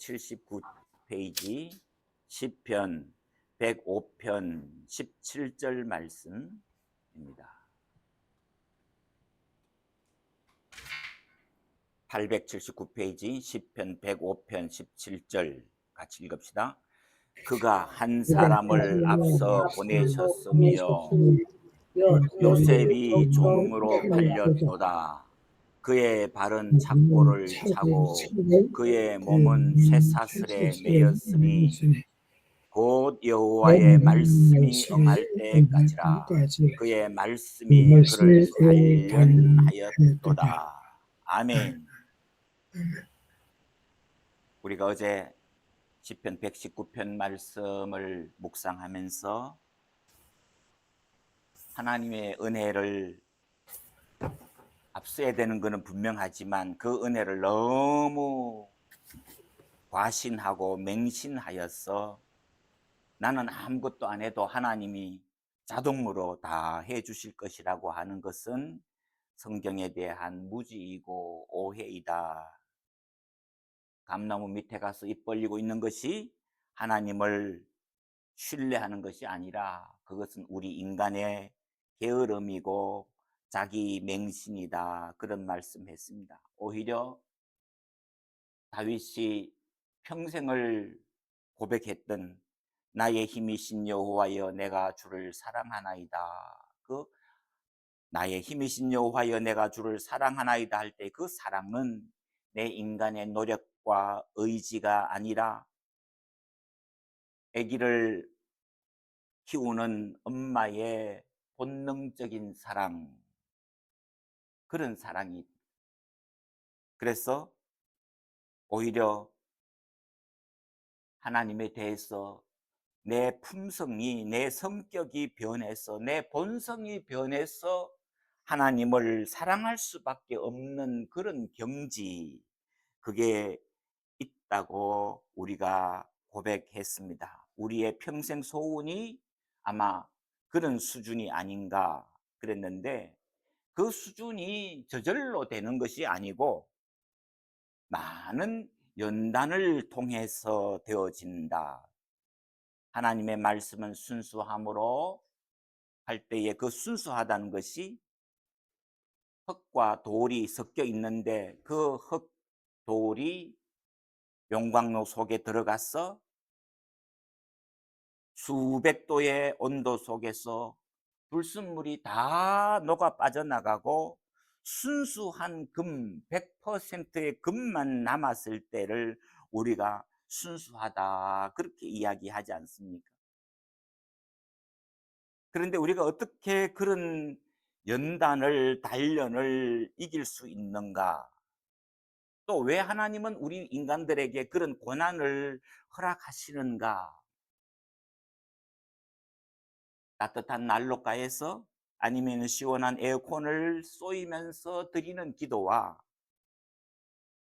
879페이지 시편 105편 17절 말씀입니다. 879페이지 시편 105편 17절 같이 읽읍시다. 그가 한 사람을 앞서 보내셨으며 요셉이 종으로 팔렸도다. 그의 발은 착고를 차고 그의 몸은 쇠사슬에 매였으니 곧 여호와의 말씀이 응할 때까지라. 그의 말씀이 그를 단련하였도다. 아멘. 우리가 어제 시편 119편 말씀을 묵상하면서 하나님의 은혜를 앞서야 되는 것은 분명하지만 그 은혜를 너무 과신하고 맹신하여서 나는 아무것도 안 해도 하나님이 자동으로 다 해주실 것이라고 하는 것은 성경에 대한 무지이고 오해이다. 감나무 밑에 가서 입 벌리고 있는 것이 하나님을 신뢰하는 것이 아니라 그것은 우리 인간의 게으름이고 자기 맹신이다. 그런 말씀했습니다. 오히려 다윗이 평생을 고백했던 나의 힘이신 여호와여 내가 주를 사랑하나이다. 그 나의 힘이신 여호와여 내가 주를 사랑하나이다 할 때 그 사랑은 내 인간의 노력과 의지가 아니라 아기를 키우는 엄마의 본능적인 사랑, 그런 사랑이. 그래서 오히려 하나님에 대해서 내 품성이, 내 성격이 변해서, 내 본성이 변해서 하나님을 사랑할 수밖에 없는 그런 경지, 그게 있다고 우리가 고백했습니다. 우리의 평생 소원이 아마 그런 수준이 아닌가 그랬는데, 그 수준이 저절로 되는 것이 아니고 많은 연단을 통해서 되어진다. 하나님의 말씀은 순수함으로 할 때에 그 순수하다는 것이 흙과 돌이 섞여 있는데 그 흙, 돌이 용광로 속에 들어가서 수백 도의 온도 속에서 불순물이 다 녹아 빠져나가고 순수한 금, 100%의 금만 남았을 때를 우리가 순수하다 그렇게 이야기하지 않습니까? 그런데 우리가 어떻게 그런 연단을, 단련을 이길 수 있는가? 또 왜 하나님은 우리 인간들에게 그런 고난을 허락하시는가? 따뜻한 난로가에서 아니면 시원한 에어컨을 쏘이면서 드리는 기도와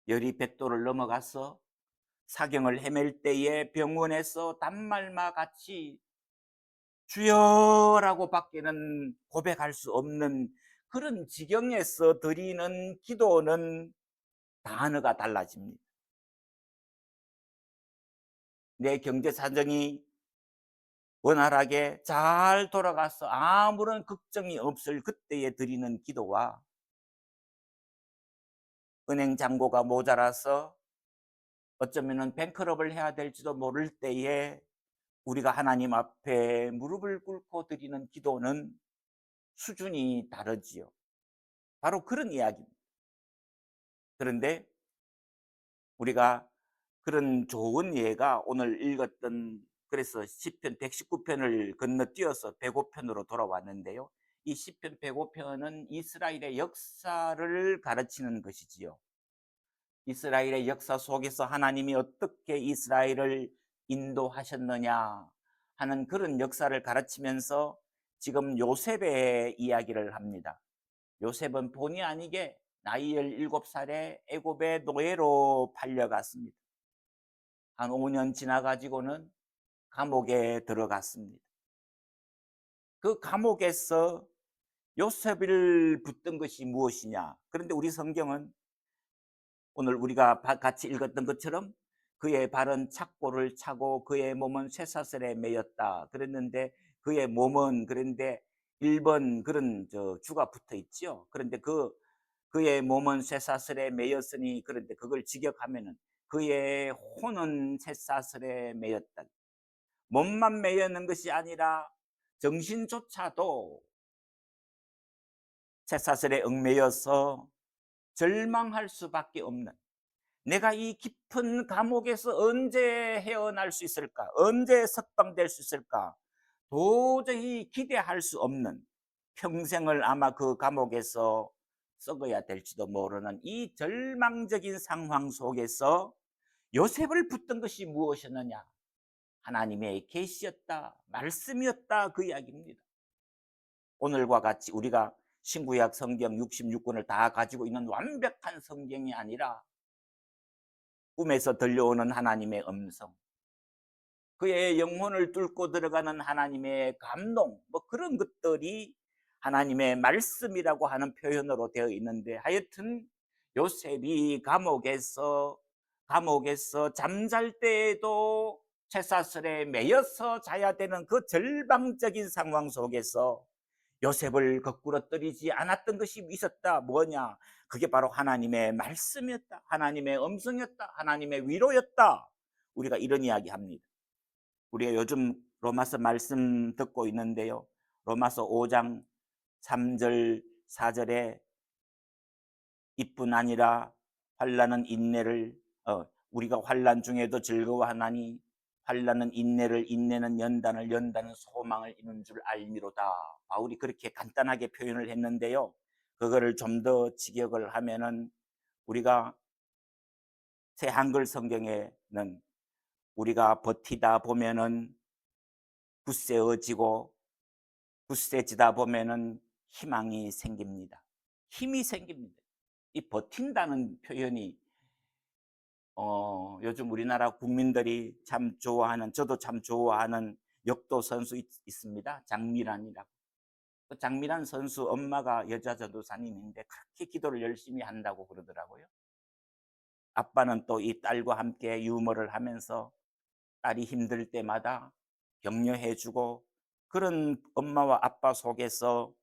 열이 100도를 넘어가서 사경을 헤맬 때에 병원에서 단말마 같이 주여라고 밖에는 고백할 수 없는 그런 지경에서 드리는 기도는 단어가 달라집니다. 내 경제 사정이 원활하게 잘 돌아가서 아무런 걱정이 없을 그때에 드리는 기도와 은행 잔고가 모자라서 어쩌면 뱅크럽을 해야 될지도 모를 때에 우리가 하나님 앞에 무릎을 꿇고 드리는 기도는 수준이 다르지요. 바로 그런 이야기입니다. 그런데 우리가 그런 좋은 예가 오늘 읽었던, 그래서 시편 119편을 건너뛰어서 105편으로 돌아왔는데요. 이 시편 105편은 이스라엘의 역사를 가르치는 것이지요. 이스라엘의 역사 속에서 하나님이 어떻게 이스라엘을 인도하셨느냐 하는 그런 역사를 가르치면서 지금 요셉의 이야기를 합니다. 요셉은 본의 아니게 나이 17살에 애굽의 노예로 팔려갔습니다. 한 5년 지나가지고는 감옥에 들어갔습니다. 그 감옥에서 요셉을 붙든 것이 무엇이냐? 그런데 우리 성경은 오늘 우리가 같이 읽었던 것처럼 그의 발은 착고를 차고 그의 몸은 쇠사슬에 매였다. 그랬는데 그의 몸은 그런데 1번 그런 주가 붙어 있죠. 그런데 그의 몸은 쇠사슬에 매였으니 그런데 그걸 직역하면은 그의 혼은 쇠사슬에 매였다. 몸만 매였는 것이 아니라 정신조차도 쇠사슬에 얽매여서 절망할 수밖에 없는, 내가 이 깊은 감옥에서 언제 헤어날 수 있을까? 언제 석방될 수 있을까? 도저히 기대할 수 없는, 평생을 아마 그 감옥에서 썩어야 될지도 모르는 이 절망적인 상황 속에서 요셉을 붙든 것이 무엇이었느냐? 하나님의 계시였다, 말씀이었다, 그 이야기입니다. 오늘과 같이 우리가 신구약 성경 66권을 다 가지고 있는 완벽한 성경이 아니라 꿈에서 들려오는 하나님의 음성, 그의 영혼을 뚫고 들어가는 하나님의 감동, 뭐 그런 것들이 하나님의 말씀이라고 하는 표현으로 되어 있는데, 하여튼 요셉이 감옥에서 잠잘 때에도 쇠사슬에 매여서 자야 되는 그 절망적인 상황 속에서 요셉을 거꾸로 떨이지 않았던 것이 있었다. 뭐냐? 그게 바로 하나님의 말씀이었다. 하나님의 음성이었다. 하나님의 위로였다. 우리가 이런 이야기 합니다. 우리가 요즘 로마서 말씀 듣고 있는데요. 로마서 5장 3절 4절에 이뿐 아니라 환난은 인내를 우리가 환난 중에도 즐거워하나니 환난은 인내를, 인내는 연단을, 연단은 소망을 이룬 줄 알미로다. 바울이 그렇게 간단하게 표현을 했는데요. 그거를 좀 더 직역을 하면은 우리가 새 한글 성경에는 우리가 버티다 보면은 굳세어지고 굳세지다 보면은 희망이 생깁니다. 힘이 생깁니다. 이 버틴다는 표현이 요즘 우리나라 국민들이 참 좋아하는, 저도 참 좋아하는 역도 선수 있습니다. 장미란이라고. 그 장미란 선수 엄마가 여자 전도사님인데 그렇게 기도를 열심히 한다고 그러더라고요. 아빠는 또 이 딸과 함께 유머를 하면서 딸이 힘들 때마다 격려해주고, 그런 엄마와 아빠 속에서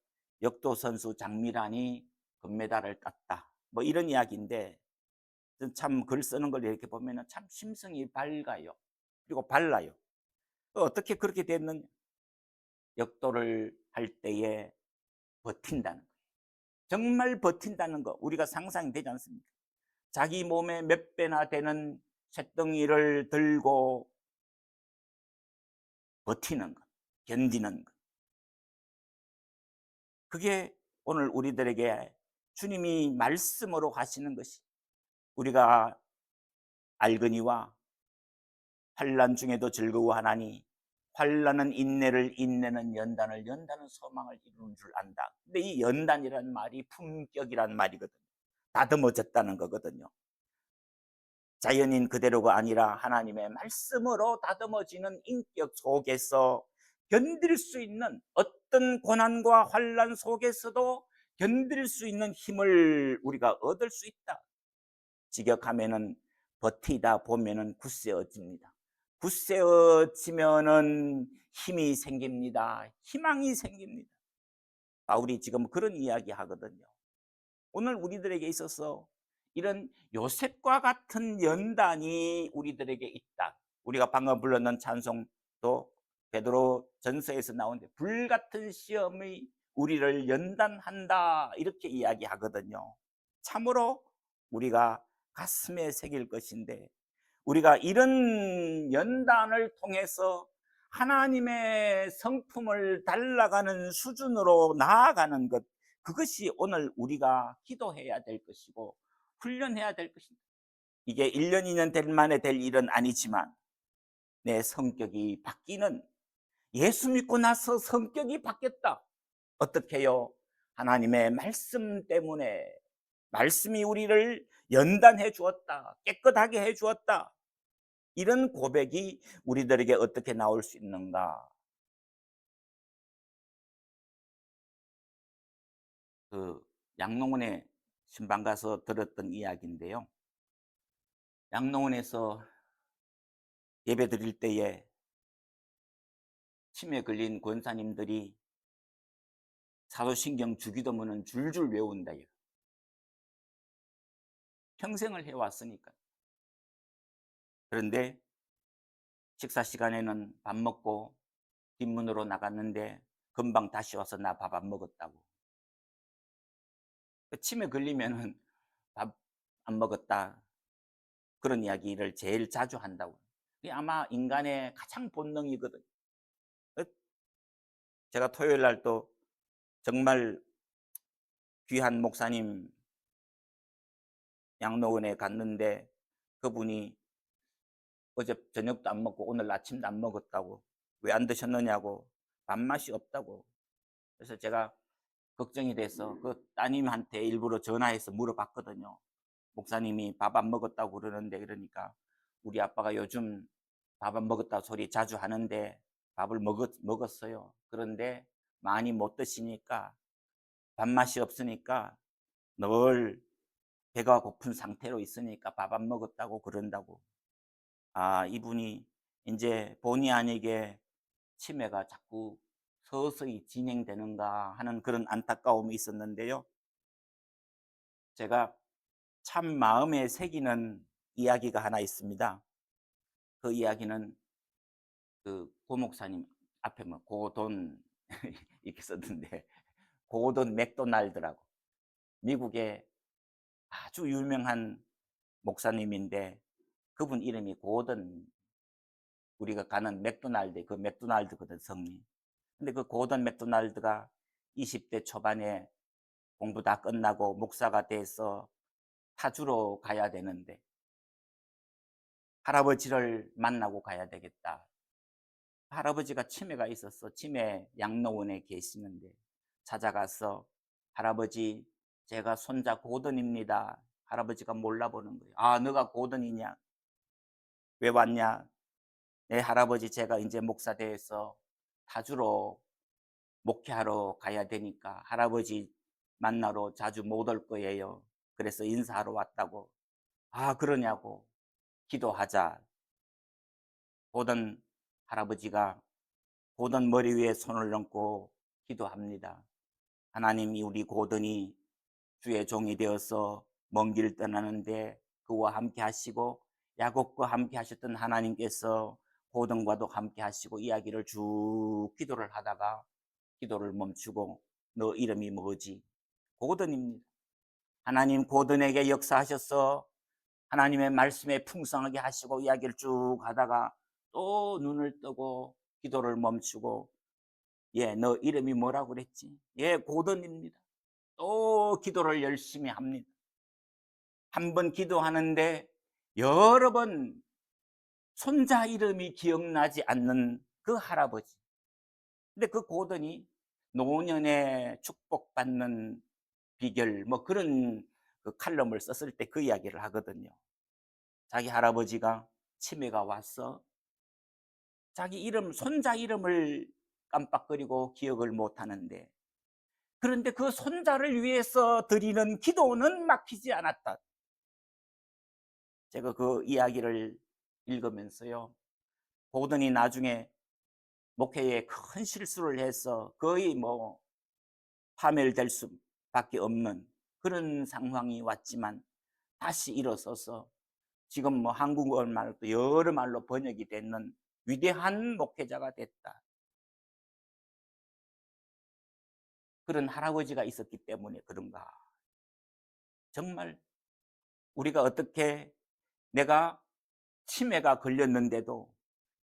역도 선수 장미란이 금메달을 땄다. 뭐 이런 이야기인데, 참 글 쓰는 걸 이렇게 보면 참 심성이 밝아요. 그리고 발라요. 어떻게 그렇게 됐느냐? 역도를 할 때에 버틴다는 거예요. 정말 버틴다는 거 우리가 상상이 되지 않습니까? 자기 몸의 몇 배나 되는 쇳덩이를 들고 버티는 것, 견디는 것. 그게 오늘 우리들에게 주님이 말씀으로 하시는 것이, 우리가 알거니와 환난 중에도 즐거워하나니 환난은 인내를, 인내는 연단을, 연단은 소망을 이루는 줄 안다. 근데 이 연단이란 말이 품격이란 말이거든요. 다듬어졌다는 거거든요. 자연인 그대로가 아니라 하나님의 말씀으로 다듬어지는 인격 속에서 견딜 수 있는, 어떤 고난과 환난 속에서도 견딜 수 있는 힘을 우리가 얻을 수 있다. 직역하면은 버티다 보면은 굳세어집니다. 굳세어지면은 힘이 생깁니다. 희망이 생깁니다. 바울이 지금 그런 이야기 하거든요. 오늘 우리들에게 있어서 이런 요셉과 같은 연단이 우리들에게 있다. 우리가 방금 불렀는 찬송도 베드로 전서에서 나오는데 불같은 시험이 우리를 연단한다, 이렇게 이야기하거든요. 참으로 우리가 가슴에 새길 것인데, 우리가 이런 연단을 통해서 하나님의 성품을 닮아가는 수준으로 나아가는 것, 그것이 오늘 우리가 기도해야 될 것이고 훈련해야 될 것입니다. 이게 1년, 2년 될 만에 될 일은 아니지만 내 성격이 바뀌는, 예수 믿고 나서 성격이 바뀌었다. 어떻게 해요? 하나님의 말씀 때문에, 말씀이 우리를 연단해 주었다, 깨끗하게 해 주었다. 이런 고백이 우리들에게 어떻게 나올 수 있는가? 그 양농원에 신방 가서 들었던 이야기인데요. 양농원에서 예배 드릴 때에 치매 걸린 권사님들이 사도신경 주기도문은 줄줄 외운다요. 평생을 해왔으니까. 그런데 식사 시간에는 밥 먹고 뒷문으로 나갔는데 금방 다시 와서 나 밥 안 먹었다고. 치매 걸리면은 밥 안 먹었다. 그런 이야기를 제일 자주 한다고. 그게 아마 인간의 가장 본능이거든. 어, 제가 토요일 날 또 정말 귀한 목사님 양로원에 갔는데 그분이 어제 저녁도 안 먹고 오늘 아침도 안 먹었다고. 왜 안 드셨느냐고. 밥맛이 없다고. 그래서 제가 걱정이 돼서 그 따님한테 일부러 전화해서 물어봤거든요. 목사님이 밥 안 먹었다고 그러는데, 그러니까 우리 아빠가 요즘 밥 안 먹었다고 소리 자주 하는데 밥을 먹었어요. 그런데 많이 못 드시니까 밥맛이 없으니까 늘 배가 고픈 상태로 있으니까 밥 안 먹었다고 그런다고. 아, 이분이 이제 본의 아니게 치매가 자꾸 서서히 진행되는가 하는 그런 안타까움이 있었는데요. 제가 참 마음에 새기는 이야기가 하나 있습니다. 그 이야기는 그 고목사님 앞에 뭐 고돈 이렇게 썼는데, 고돈 맥도날드라고 미국의 아주 유명한 목사님인데, 그분 이름이 고든, 우리가 가는 맥도날드 그 맥도날드거든, 성이. 근데 그 고든 맥도날드가 20대 초반에 공부 다 끝나고 목사가 돼서 타주로 가야 되는데 할아버지를 만나고 가야 되겠다. 할아버지가 치매가 있어서 치매 양로원에 계시는데 찾아가서 할아버지, 제가 손자 고든입니다. 할아버지가 몰라보는 거예요. 아, 너가 고든이냐? 왜 왔냐? 네, 할아버지, 제가 이제 목사 돼서 타주로 목회하러 가야 되니까 할아버지 만나러 자주 못 올 거예요. 그래서 인사하러 왔다고. 아, 그러냐고. 기도하자. 고든 할아버지가 고든 머리 위에 손을 얹고 기도합니다. 하나님이 우리 고든이 주의 종이 되어서 먼 길 떠나는데 그와 함께 하시고 야곱과 함께 하셨던 하나님께서 고든과도 함께 하시고 이야기를 쭉 기도를 하다가 기도를 멈추고, 너 이름이 뭐지? 고든입니다. 하나님 고든에게 역사하셔서 하나님의 말씀에 풍성하게 하시고 이야기를 쭉 하다가 또 눈을 뜨고 기도를 멈추고, 예, 너 이름이 뭐라고 그랬지? 예, 고든입니다. 또 기도를 열심히 합니다. 한 번 기도하는데 여러 번 손자 이름이 기억나지 않는 그 할아버지. 근데 그 고든이 노년에 축복받는 비결 뭐 그런 그 칼럼을 썼을 때 그 이야기를 하거든요. 자기 할아버지가 치매가 와서 자기 이름, 손자 이름을 깜빡거리고 기억을 못 하는데, 그런데 그 손자를 위해서 드리는 기도는 막히지 않았다. 제가 그 이야기를 읽으면서요, 고든이 나중에 목회에 큰 실수를 해서 거의 뭐 파멸될 수밖에 없는 그런 상황이 왔지만 다시 일어서서 지금 뭐 한국어 말도 여러 말로 번역이 되는 위대한 목회자가 됐다. 그런 할아버지가 있었기 때문에 그런가. 정말 우리가 어떻게, 내가 치매가 걸렸는데도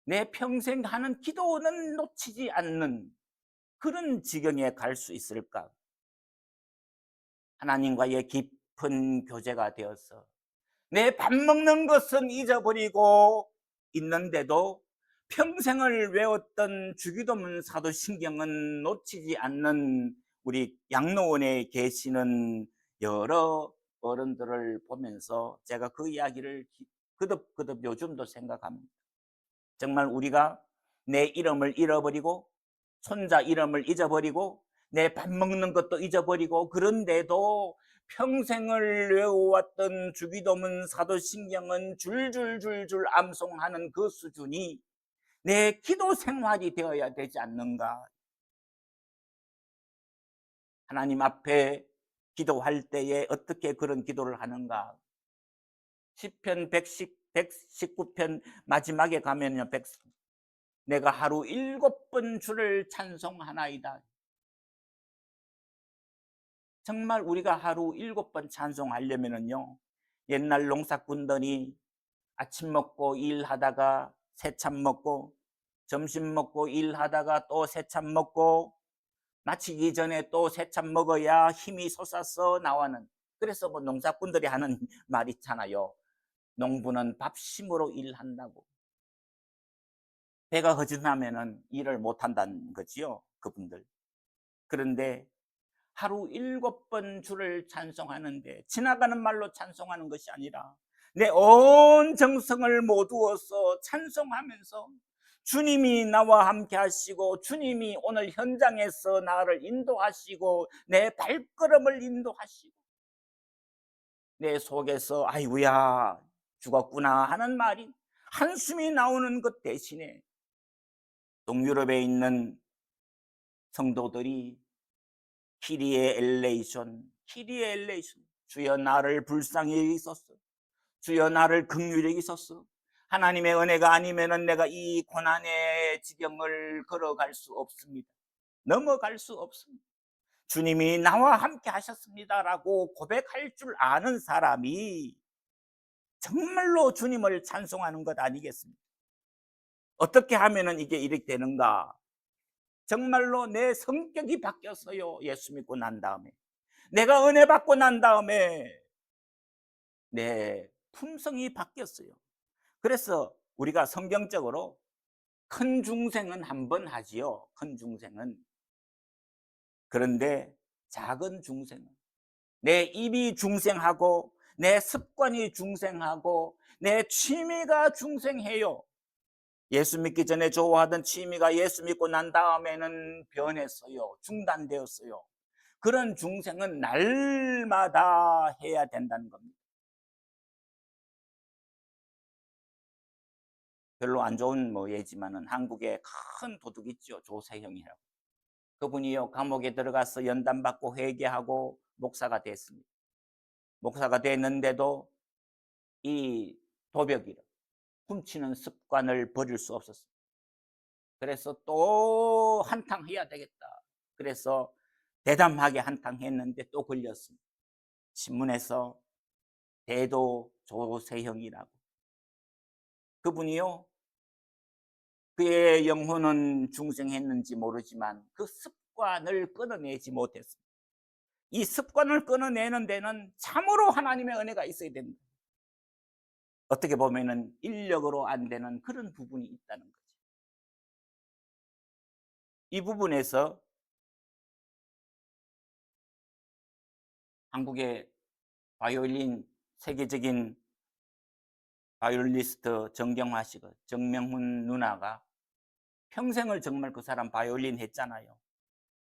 내 평생 하는 기도는 놓치지 않는 그런 지경에 갈 수 있을까? 하나님과의 깊은 교제가 되어서 내 밥 먹는 것은 잊어버리고 있는데도 평생을 외웠던 주기도문 사도신경은 놓치지 않는 우리 양로원에 계시는 여러 어른들을 보면서 제가 그 이야기를 거듭거듭 요즘도 생각합니다. 정말 우리가 내 이름을 잃어버리고 손자 이름을 잊어버리고 내 밥 먹는 것도 잊어버리고, 그런데도 평생을 외워왔던 주기도문 사도신경은 줄줄줄줄 암송하는 그 수준이 내 기도 생활이 되어야 되지 않는가. 하나님 앞에 기도할 때에 어떻게 그런 기도를 하는가. 시편 119편 마지막에 가면요, 내가 하루 7번 주를 찬송하나이다. 정말 우리가 하루 7번 찬송하려면은요, 옛날 농사꾼들이 아침 먹고 일하다가 새참 먹고, 점심 먹고 일하다가 또 새참 먹고, 마치기 전에 또 새참 먹어야 힘이 솟아서 나오는. 그래서 뭐 농사꾼들이 하는 말 있잖아요. 농부는 밥심으로 일한다고. 배가 허전하면은 일을 못 한다는 거지요, 그분들. 그런데 하루 7번 주를 찬송하는데, 지나가는 말로 찬송하는 것이 아니라 내 온 정성을 모두어서 찬송하면서 주님이 나와 함께 하시고, 주님이 오늘 현장에서 나를 인도하시고, 내 발걸음을 인도하시고, 내 속에서 아이고야 죽었구나 하는 말이, 한숨이 나오는 것 대신에 동유럽에 있는 성도들이 키리에 엘레이션, 주여 나를 불쌍히 여기소서, 주여 나를 긍휼히 여기소서. 하나님의 은혜가 아니면은 내가 이 고난의 지경을 걸어갈 수 없습니다. 넘어갈 수 없습니다. 주님이 나와 함께 하셨습니다라고 고백할 줄 아는 사람이 정말로 주님을 찬송하는 것 아니겠습니까? 어떻게 하면은 이게 이렇게 되는가? 정말로 내 성격이 바뀌었어요. 예수 믿고 난 다음에, 내가 은혜 받고 난 다음에 내 품성이 바뀌었어요. 그래서 우리가 성경적으로 큰 중생은 한 번 하지요. 큰 중생은. 그런데 작은 중생은, 내 입이 중생하고 내 습관이 중생하고 내 취미가 중생해요. 예수 믿기 전에 좋아하던 취미가 예수 믿고 난 다음에는 변했어요. 중단되었어요. 그런 중생은 날마다 해야 된다는 겁니다. 별로 안 좋은 예지만은 한국에 큰 도둑 있죠. 조세형이라고. 그분이요, 감옥에 들어가서 연단받고 회개하고 목사가 됐습니다. 목사가 됐는데도 이 도벽이를, 훔치는 습관을 버릴 수 없었습니다. 그래서 또 한탕 해야 되겠다. 그래서 대담하게 한탕 했는데 또 걸렸습니다. 신문에서 대도 조세형이라고. 그분이요, 그의 영혼은 중생했는지 모르지만 그 습관을 끊어내지 못했습니다. 이 습관을 끊어내는 데는 참으로 하나님의 은혜가 있어야 됩니다. 어떻게 보면은 인력으로 안 되는 그런 부분이 있다는 거죠. 이 부분에서 한국의 바이올린 세계적인 바이올리스트 정경화 씨가, 정명훈 누나가 평생을 정말 그 사람 바이올린 했잖아요.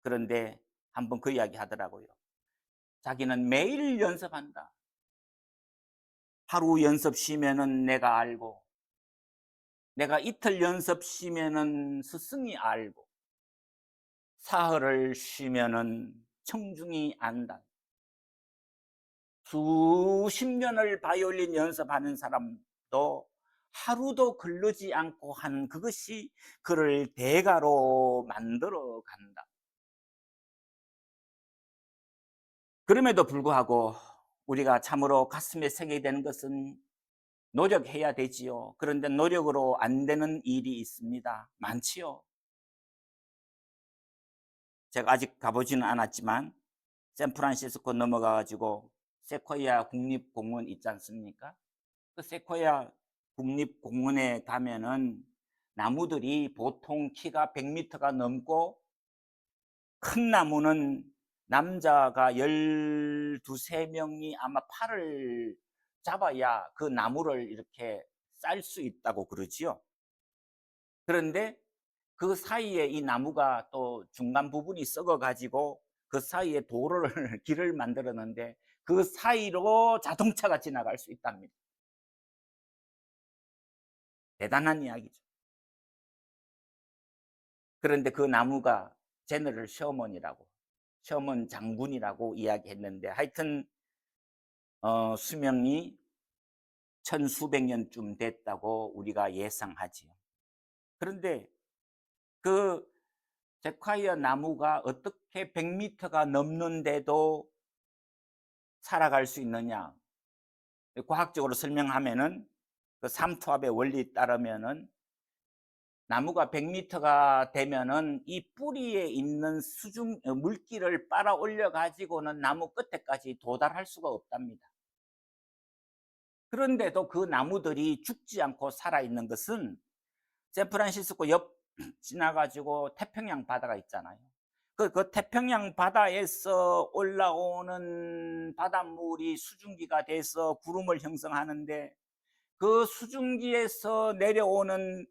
그런데 한번 그 이야기 하더라고요. 자기는 매일 연습한다. 하루 연습 쉬면은 내가 알고, 내가 이틀 연습 쉬면은 스승이 알고, 사흘을 쉬면은 청중이 안다. 수십 년을 바이올린 연습하는 사람도 하루도 걸르지 않고 한 그것이 그를 대가로 만들어 간다. 그럼에도 불구하고 우리가 참으로 가슴에 새기게 되는 것은 노력해야 되지요. 그런데 노력으로 안 되는 일이 있습니다. 많지요. 제가 아직 가보지는 않았지만 샌프란시스코 넘어가 가지고 세코야 국립공원 있지 않습니까? 그 세코야 국립공원에 가면은 나무들이 보통 키가 100m가 넘고, 큰 나무는 남자가 12, 3명이 아마 팔을 잡아야 그 나무를 이렇게 쌀 수 있다고 그러지요. 그런데 그 사이에 이 나무가 또 중간 부분이 썩어 가지고 그 사이에 도로를 길을 만들었는데, 그 사이로 자동차가 지나갈 수 있답니다. 대단한 이야기죠. 그런데 그 나무가 제너럴 셔먼이라고, 셔먼 장군이라고 이야기했는데, 하여튼 수명이 천수백 년쯤 됐다고 우리가 예상하지요. 그런데 그 세콰이어 나무가 어떻게 100m가 넘는데도 살아갈 수 있느냐? 과학적으로 설명하면은, 그 삼투압의 원리 따르면은 나무가 100m가 되면은 이 뿌리에 있는 물기를 빨아 올려 가지고는 나무 끝에까지 도달할 수가 없답니다. 그런데도 그 나무들이 죽지 않고 살아 있는 것은, 샌프란시스코 옆 지나 가지고 태평양 바다가 있잖아요. 그 태평양 바다에서 올라오는 바닷물이 수증기가 돼서 구름을 형성하는데, 그 수증기에서 내려오는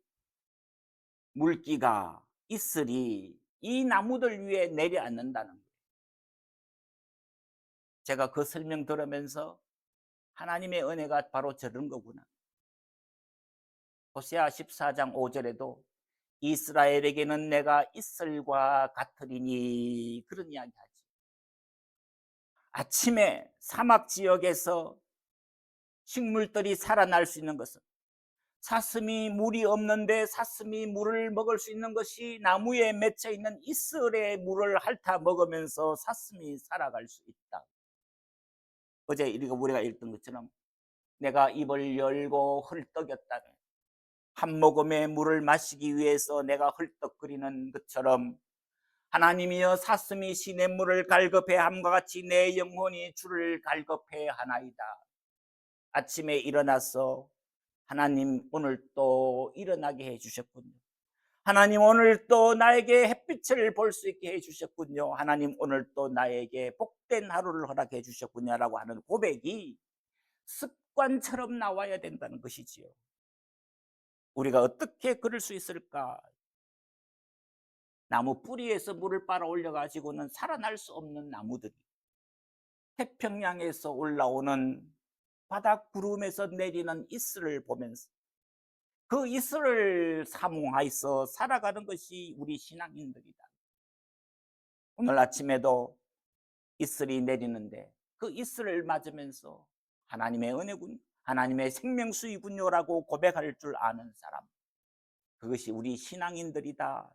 물기가, 이슬이 이 나무들 위에 내려앉는다는 거예요. 제가 그 설명 들으면서 하나님의 은혜가 바로 저런 거구나. 호세아 14장 5절에도 이스라엘에게는 내가 이슬과 같으리니, 그런 이야기 하지. 아침에 사막 지역에서 식물들이 살아날 수 있는 것은, 사슴이 물이 없는데 사슴이 물을 먹을 수 있는 것이 나무에 맺혀 있는 이슬의 물을 핥아 먹으면서 사슴이 살아갈 수 있다. 어제 우리가 읽던 것처럼 내가 입을 열고 헐떡였다면 한 모금의 물을 마시기 위해서 내가 헐떡거리는 것처럼, 하나님이여 사슴이 시냇물을 갈급해 함과 같이 내 영혼이 주를 갈급해 하나이다. 아침에 일어나서 하나님 오늘 또 일어나게 해주셨군요. 하나님 오늘 또 나에게 햇빛을 볼 수 있게 해주셨군요. 하나님 오늘 또 나에게 복된 하루를 허락해 주셨군요 라고 하는 고백이 습관처럼 나와야 된다는 것이지요. 우리가 어떻게 그럴 수 있을까? 나무 뿌리에서 물을 빨아 올려 가지고는 살아날 수 없는 나무들이 태평양에서 올라오는 바닥 구름에서 내리는 이슬을 보면서 그 이슬을 사모하여서 살아가는 것이 우리 신앙인들이다. 오늘 아침에도 이슬이 내리는데 그 이슬을 맞으면서 하나님의 은혜군, 하나님의 생명수이군요라고 고백할 줄 아는 사람, 그것이 우리 신앙인들이다.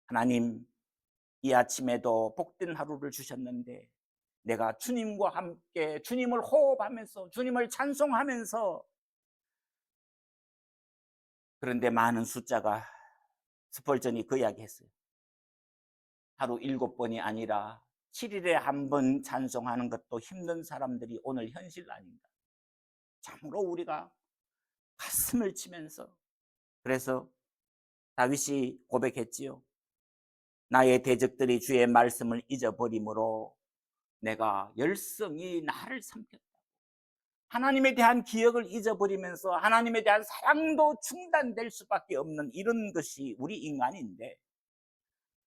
하나님, 이 아침에도 복된 하루를 주셨는데 내가 주님과 함께 주님을 호흡하면서 주님을 찬송하면서, 그런데 많은 숫자가, 스펄전이 그 이야기 했어요. 하루 7번이 아니라 7일에 한 번 찬송하는 것도 힘든 사람들이 오늘 현실 아닌가. 참으로 우리가 가슴을 치면서, 그래서 다윗이 고백했지요. 나의 대적들이 주의 말씀을 잊어버리므로 내가 열성이 나를 삼켰다. 하나님에 대한 기억을 잊어버리면서 하나님에 대한 사랑도 중단될 수밖에 없는 이런 것이 우리 인간인데,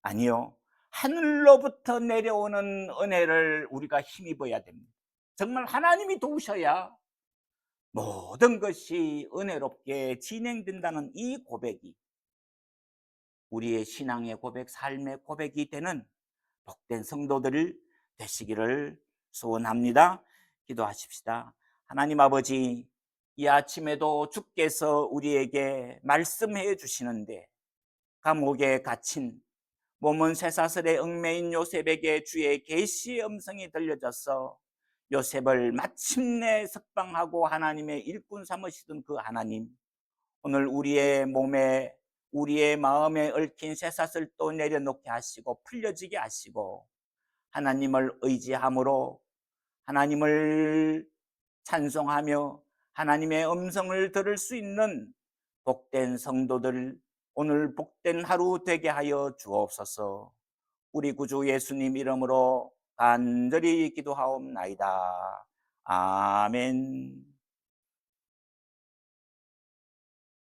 아니요, 하늘로부터 내려오는 은혜를 우리가 힘입어야 됩니다. 정말 하나님이 도우셔야 모든 것이 은혜롭게 진행된다는 이 고백이 우리의 신앙의 고백, 삶의 고백이 되는 복된 성도들 되시기를 소원합니다. 기도하십시다. 하나님 아버지, 이 아침에도 주께서 우리에게 말씀해 주시는데, 감옥에 갇힌 몸은 쇠사슬에 얽매인 요셉에게 주의 계시의 음성이 들려져서 요셉을 마침내 석방하고 하나님의 일꾼 삼으시던 그 하나님, 오늘 우리의 몸에, 우리의 마음에 얽힌 쇠사슬도 내려놓게 하시고 풀려지게 하시고, 하나님을 의지함으로 하나님을 찬송하며 하나님의 음성을 들을 수 있는 복된 성도들, 오늘 복된 하루 되게 하여 주옵소서. 우리 구주 예수님 이름으로 간절히 기도하옵나이다. 아멘.